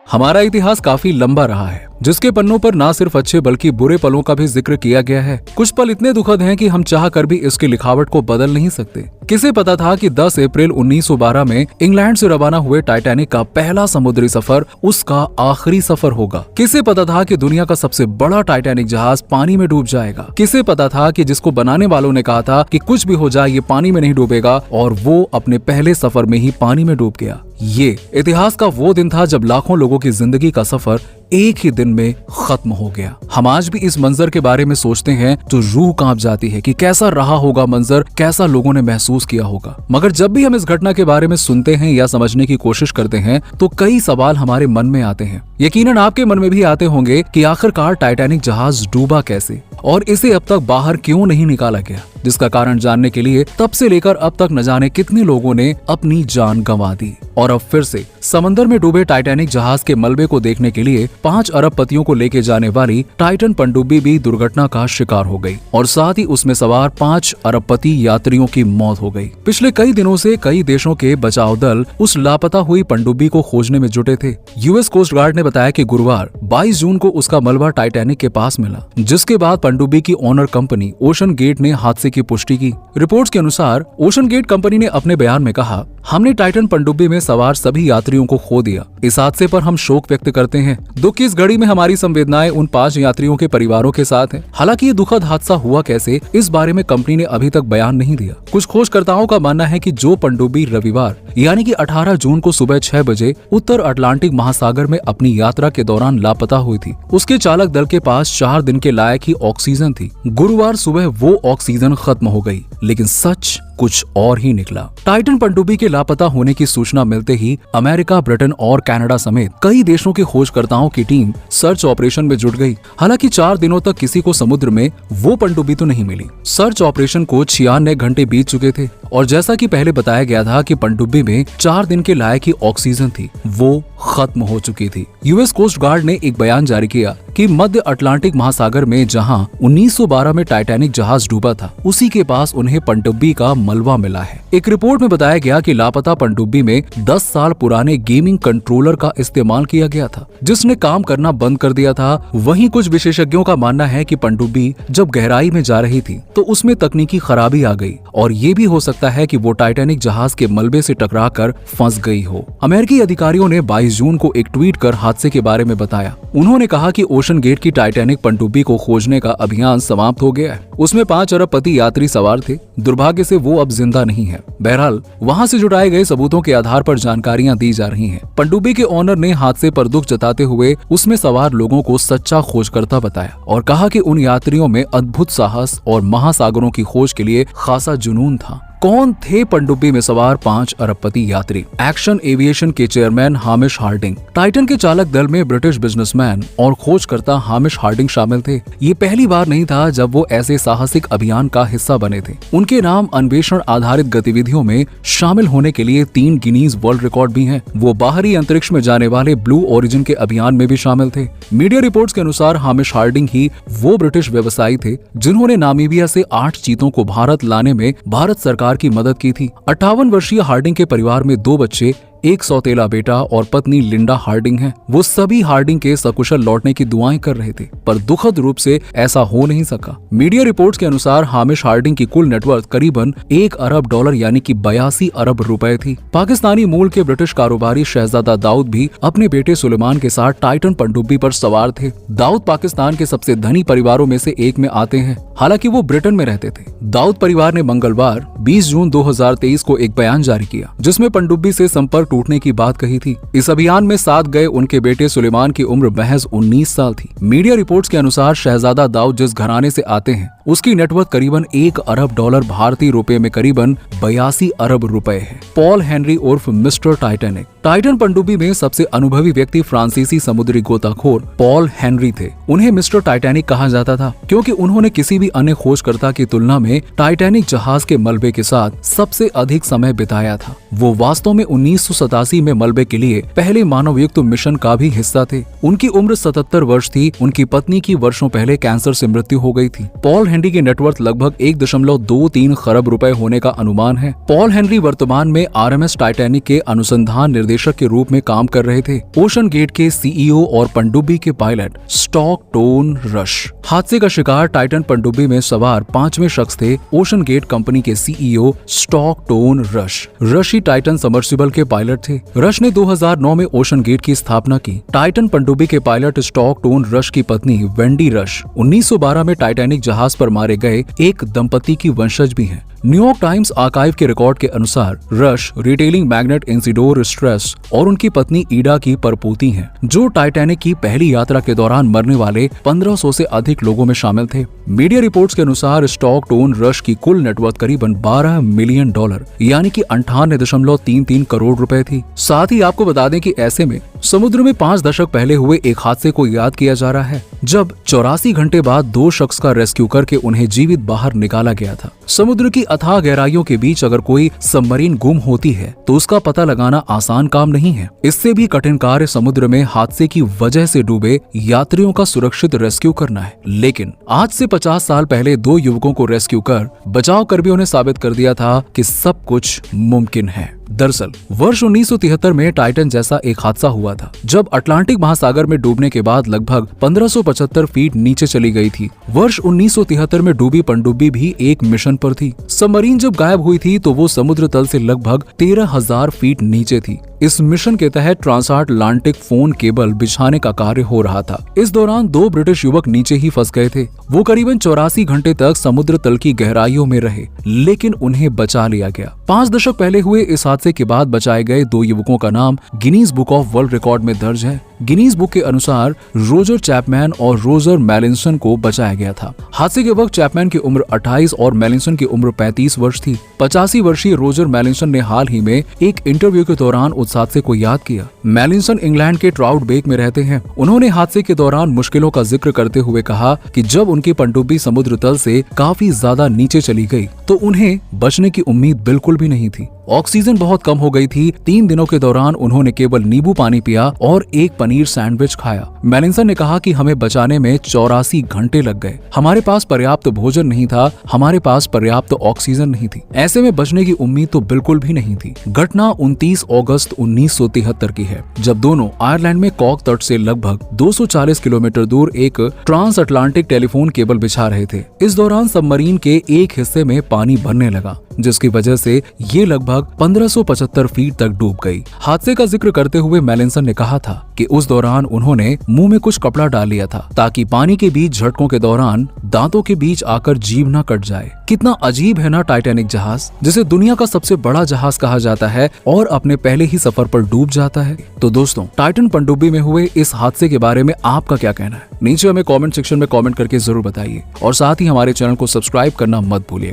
हमारा इतिहास काफी लंबा रहा है, जिसके पन्नों पर ना सिर्फ अच्छे बल्कि बुरे पलों का भी जिक्र किया गया है। कुछ पल इतने दुखद हैं कि हम चाह कर भी इसकी लिखावट को बदल नहीं सकते। किसे पता था कि 10 अप्रैल 1912 में इंग्लैंड से रवाना हुए टाइटैनिक का पहला समुद्री सफर उसका आखिरी सफर होगा। किसे पता था कि दुनिया का सबसे बड़ा टाइटैनिक जहाज पानी में डूब जाएगा। किसे पता था कि जिसको बनाने वालों ने कहा था कि कुछ भी हो जाए ये पानी में नहीं डूबेगा, और वो अपने पहले सफर में ही पानी में डूब गया। ये इतिहास का वो दिन था जब लाखों लोगों की जिंदगी का सफर एक ही दिन में खत्म हो गया। हम आज भी इस मंजर के बारे में सोचते हैं तो रूह कांप जाती है कि कैसा रहा होगा मंजर, कैसा लोगों ने महसूस किया होगा। मगर जब भी हम इस घटना के बारे में सुनते हैं या समझने की कोशिश करते हैं तो कई सवाल हमारे मन में आते हैं। यकीनन आपके मन में भी आते होंगे कि आखिरकार टाइटैनिक जहाज डूबा कैसे और इसे अब तक बाहर क्यों नहीं निकाला गया, जिसका कारण जानने के लिए तब से लेकर अब तक न जाने कितने लोगों ने अपनी जान गंवा दी। और अब फिर से समंदर में डूबे टाइटैनिक जहाज के मलबे को देखने के लिए 5 अरबपतियों को लेके जाने वाली टाइटन पनडुब्बी भी दुर्घटना का शिकार हो गई और साथ ही उसमें सवार 5 अरबपति यात्रियों की मौत हो गई। पिछले कई दिनों से कई देशों के बचाव दल उस लापता हुई पनडुब्बी को खोजने में जुटे थे। यूएस कोस्ट गार्ड ने बताया कि गुरुवार 22 जून को उसका मलबा टाइटैनिक के पास मिला, जिसके बाद पनडुब्बी की ओनर कंपनी ओशन गेट ने हादसे की पुष्टि की। रिपोर्ट्स के अनुसार ओशन गेट कंपनी ने अपने बयान में कहा, हमने टाइटन पनडुब्बी में सवार सभी यात्रियों को खो दिया। इस हादसे पर हम शोक व्यक्त करते हैं। दुख की इस घड़ी में हमारी संवेदनाएं उन 5 यात्रियों के परिवारों के साथ हैं। हालांकि ये दुखद हादसा हुआ कैसे, इस बारे में कंपनी ने अभी तक बयान नहीं दिया। कुछ खोजकर्ताओं का मानना है कि जो पनडुब्बी रविवार यानी कि 18 जून को सुबह 6 बजे उत्तर अटलांटिक महासागर में अपनी यात्रा के दौरान लापता हुई थी, उसके चालक दल के पास 4 दिन के लायक ही ऑक्सीजन थी। गुरुवार सुबह वो ऑक्सीजन खत्म हो गई, लेकिन सच कुछ और ही निकला। टाइटन पनडुब्बी के लापता होने की सूचना मिलते ही अमेरिका, ब्रिटेन और कनाडा समेत कई देशों के खोजकर्ताओं की टीम सर्च ऑपरेशन में जुट गई। हालांकि 4 दिनों तक किसी को समुद्र में वो पनडुब्बी तो नहीं मिली। सर्च ऑपरेशन को 96 घंटे बीत चुके थे और जैसा कि पहले बताया गया था कि पनडुब्बी में 4 दिन के लायक ही ऑक्सीजन थी, वो खत्म हो चुकी थी। यूएस कोस्ट गार्ड ने एक बयान जारी किया कि मध्य अटलांटिक महासागर में जहां 1912 में टाइटैनिक जहाज डूबा था, उसी के पास उन्हें पनडुब्बी का मलबा मिला है। एक रिपोर्ट में बताया गया कि लापता पनडुब्बी में 10 साल पुराने गेमिंग कंट्रोलर का इस्तेमाल किया गया था, जिसने काम करना बंद कर दिया था। वहीं कुछ विशेषज्ञों का मानना है कि पनडुब्बी जब गहराई में जा रही थी तो उसमें तकनीकी खराबी आ गई और ये भी हो सकता है कि वो टाइटैनिक जहाज के मलबे से टकराकर फंस गई हो। अमेरिकी अधिकारियों ने 22 जून को एक ट्वीट कर हादसे के बारे में बताया। उन्होंने कहा कि ओशन गेट की टाइटैनिक पनडुब्बी को खोजने का अभियान समाप्त हो गया है। उसमें 5 अरबपति यात्री सवार थे। दुर्भाग्य से वो अब जिंदा नहीं है। बहरहाल वहां से जुटाए गए सबूतों के आधार पर जानकारियां दी जा रही हैं। पनडुब्बी के ओनर ने हादसे पर दुख जताते हुए उसमें सवार लोगों को सच्चा खोजकर्ता बताया और कहा कि उन यात्रियों में अद्भुत साहस और महासागरों की खोज के लिए खासा जुनून था। कौन थे पनडुब्बी में सवार 5 अरबपति यात्री? एक्शन एविएशन के चेयरमैन हामिश हार्डिंग, टाइटन के चालक दल में ब्रिटिश बिजनेसमैन और खोजकर्ता हामिश हार्डिंग शामिल थे। ये पहली बार नहीं था जब वो ऐसे साहसिक अभियान का हिस्सा बने थे। उनके नाम अन्वेषण आधारित गतिविधियों में शामिल होने के लिए 3 गिनीज वर्ल्ड रिकॉर्ड भी हैं। वो बाहरी अंतरिक्ष में जाने वाले ब्लू ओरिजिन के अभियान में भी शामिल थे। मीडिया रिपोर्ट्स के अनुसार हामिश हार्डिंग ही वो ब्रिटिश व्यवसायी थे जिन्होंने नामीबिया से 8 चीतों को भारत लाने में भारत सरकार की मदद की थी। 58 वर्षीय हार्डिंग के परिवार में 2 बच्चे, एक सौतेला बेटा और पत्नी लिंडा हार्डिंग है। वो सभी हार्डिंग के सकुशल लौटने की दुआएं कर रहे थे, पर दुखद रूप से ऐसा हो नहीं सका। मीडिया रिपोर्ट्स के अनुसार हामिश हार्डिंग की कुल नेटवर्थ करीबन $1 अरब यानी कि 82 अरब रुपए थी। पाकिस्तानी मूल के ब्रिटिश कारोबारी शहजादा दाऊद भी अपने बेटे सुलेमान के साथ टाइटन पनडुब्बी पर सवार थे। दाऊद पाकिस्तान के सबसे धनी परिवारों में से एक में आते हैं, हालांकि वो ब्रिटेन में रहते थे। दाऊद परिवार ने मंगलवार 20 जून 2023 को एक बयान जारी किया जिसमें पनडुब्बी से संपर्क टूटने की बात कही थी। इस अभियान में साथ गए उनके बेटे सुलेमान की उम्र महज 19 साल थी। मीडिया रिपोर्ट्स के अनुसार शहजादा दाऊद जिस घराने से आते हैं उसकी नेटवर्थ करीबन $1 अरब भारतीय रुपए में करीबन 82 अरब रुपए है। पॉल हेनरी उर्फ मिस्टर टाइटैनिक। टाइटन पनडुब्बी में सबसे अनुभवी व्यक्ति फ्रांसीसी समुद्री गोताखोर पॉल हेनरी थे। उन्हें मिस्टर टाइटैनिक कहा जाता था क्योंकि उन्होंने किसी भी अन्य खोजकर्ता की तुलना में टाइटैनिक जहाज के मलबे के साथ सबसे अधिक समय बिताया था। वो वास्तव में 1987 में मलबे के लिए पहले मानवयुक्त मिशन का भी हिस्सा थे। उनकी उम्र 77 वर्ष थी। उनकी पत्नी की वर्षों पहले कैंसर से मृत्यु हो गई थी। पॉल हेनरी की नेटवर्थ लगभग 1.23 खरब रुपए होने का अनुमान है। पॉल हेनरी वर्तमान में RMS टाइटैनिक के अनुसंधान निर्देशक के रूप में काम कर रहे थे। ओशन गेट के सीईओ और पनडुब्बी के पायलट स्टॉकटोन रश। हादसे का शिकार टाइटन पनडुब्बी में सवार 5वें शख्स थे ओशन गेट कंपनी के सीईओ स्टॉकटोन रश। रश ही टाइटन सबमर्सिबल के पायलट थे। रश ने 2009 में ओशन गेट की स्थापना की। टाइटन पनडुब्बी के पायलट स्टॉकटोन रश की पत्नी वेंडी रश 1912 में टाइटैनिक जहाज पर मारे गए एक दंपति की वंशज भी हैं। न्यूयॉर्क टाइम्स आर्काइव के रिकॉर्ड के अनुसार रश रिटेलिंग मैग्नेट इंसिडोर स्ट्रेस और उनकी पत्नी ईडा की परपोती हैं, जो टाइटैनिक की पहली यात्रा के दौरान मरने वाले 1500 से अधिक लोगों में शामिल थे। मीडिया रिपोर्ट्स के अनुसार स्टॉकटोन रश की कुल नेटवर्थ करीबन $12 मिलियन यानी कि 98.33 करोड़ रुपए थी। साथ ही आपको बता दें कि ऐसे में समुद्र में 5 दशक पहले हुए एक हादसे को याद किया जा रहा है, जब 84 घंटे बाद 2 शख्स का रेस्क्यू करके उन्हें जीवित बाहर निकाला गया था। समुद्र की अथाह गहराइयों के बीच अगर कोई सबमरीन गुम होती है तो उसका पता लगाना आसान काम नहीं है। इससे भी कठिन कार्य समुद्र में हादसे की वजह से डूबे यात्रियों का सुरक्षित रेस्क्यू करना है। लेकिन आज से 50 साल पहले 2 युवकों को रेस्क्यू कर बचाव कर्मियों ने साबित कर दिया था कि सब कुछ मुमकिन है। दरअसल वर्ष 1973 में टाइटन जैसा एक हादसा हुआ था, जब अटलांटिक महासागर में डूबने के बाद लगभग 1575 फीट नीचे चली गई थी। वर्ष 1973 में डूबी पनडुब्बी भी एक मिशन पर थी। सबमरीन जब गायब हुई थी तो वो समुद्र तल से लगभग 13,000 फीट नीचे थी। इस मिशन के तहत ट्रांसअटलांटिक फोन केबल बिछाने का कार्य हो रहा था। इस दौरान 2 ब्रिटिश युवक नीचे ही फंस गए थे। वो करीबन 84 घंटे तक समुद्र तल की गहराइयों में रहे, लेकिन उन्हें बचा लिया गया। 5 दशक पहले हुए इस हादसे के बाद बचाए गए 2 युवकों का नाम Guinness book of world record में दर्ज है। गिनीज बुक के अनुसार रोजर चैपमैन और रोजर मेलिंसन को बचाया गया था। हादसे के वक्त चैपमैन की उम्र 28 और मेलिंसन की उम्र 35 वर्ष थी। 85 वर्षीय रोजर मेलिंसन ने हाल ही में एक इंटरव्यू के दौरान उस हादसे को याद किया। मेलिंसन इंग्लैंड के ट्राउट बेक में रहते हैं। उन्होंने हादसे के दौरान मुश्किलों का जिक्र करते हुए कहा कि जब उनकी पनडुब्बी समुद्र तल से काफी ज्यादा नीचे चली गई तो उन्हें बचने की उम्मीद बिल्कुल भी नहीं थी। ऑक्सीजन बहुत कम हो गई थी। 3 दिनों के दौरान उन्होंने केवल नींबू पानी पिया और एक पनीर सैंडविच खाया। मेलिंसन ने कहा कि हमें बचाने में 84 घंटे लग गए। हमारे पास पर्याप्त भोजन नहीं था, हमारे पास पर्याप्त ऑक्सीजन नहीं थी। ऐसे में बचने की उम्मीद तो बिल्कुल भी नहीं थी। घटना 29 अगस्त 1973 की है, जब दोनों आयरलैंड में कॉक तट से लगभग 240 किलोमीटर दूर एक ट्रांस अटलांटिक टेलीफोन केबल बिछा रहे थे। इस दौरान सबमरीन के एक हिस्से में पानी भरने लगा, जिसकी वजह से ये लगभग 1575 फीट तक डूब गई। हादसे का जिक्र करते हुए मेलिंसन ने कहा था कि उस दौरान उन्होंने मुंह में कुछ कपड़ा डाल लिया था ताकि पानी के बीच झटकों के दौरान दांतों के बीच आकर जीभ न कट जाए। कितना अजीब है ना टाइटैनिक जहाज, जिसे दुनिया का सबसे बड़ा जहाज कहा जाता है और अपने पहले ही सफर पर डूब जाता है। तो दोस्तों, टाइटन पनडुब्बी में हुए इस हादसे के बारे में आपका क्या कहना है? नीचे हमें कमेंट सेक्शन में कमेंट करके जरूर बताइए और साथ ही हमारे चैनल को सब्सक्राइब करना मत भूलिए।